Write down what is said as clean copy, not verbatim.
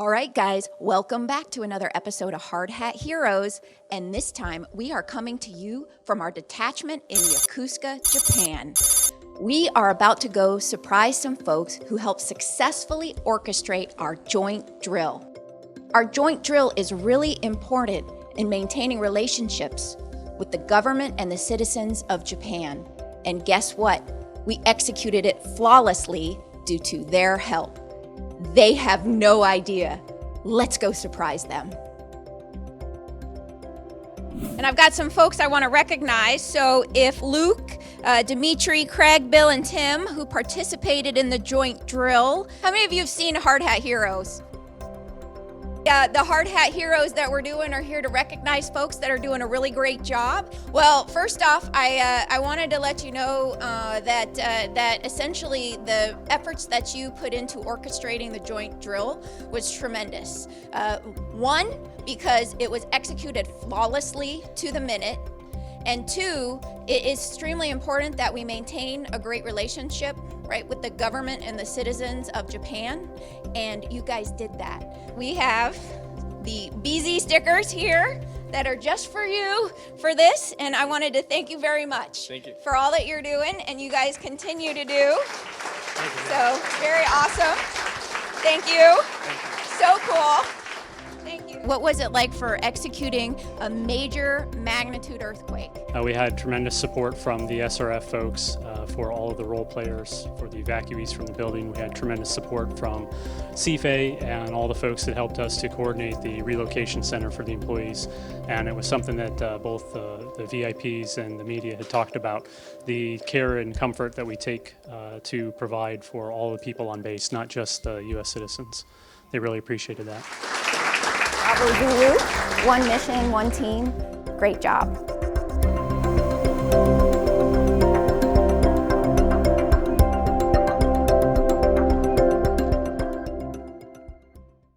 All right, guys, welcome back to another episode of Hard Hat Heroes, and this time we are coming to you from our detachment in Yokosuka, Japan. We are about to go surprise some folks who helped successfully orchestrate our joint drill. Our joint drill is really important in maintaining relationships with the government and the citizens of Japan. And guess what? We executed it flawlessly due to their help. They have no idea. Let's go surprise them. And I've got some folks I want to recognize. So if Luke, Dmitry, Craig, Bill, and Tim, who participated in the joint drill, how many of you have seen Hard Hat Heroes? The Hard Hat Heroes that we're doing are here to recognize folks that are doing a really great job. Well, first off, I wanted to let you know that essentially the efforts that you put into orchestrating the joint drill was tremendous. One, because it was executed flawlessly to the minute. And two, it is extremely important that we maintain a great relationship, right, with the government and the citizens of Japan. And you guys did that. We have the BZ stickers here that are just for you for this. And I wanted to thank you very much. Thank you. For all that you're doing and you guys continue to do. So very awesome. Thank you. So cool. Thank you. What was it like for executing a major magnitude earthquake? We had tremendous support from the SRF folks for all of the role players, for the evacuees from the building. We had tremendous support from CFA and all the folks that helped us to coordinate the relocation center for the employees. And it was something that both the VIPs and the media had talked about, the care and comfort that we take to provide for all the people on base, not just the U.S. citizens. They really appreciated that. Bravo Zulu, one mission, one team. Great job.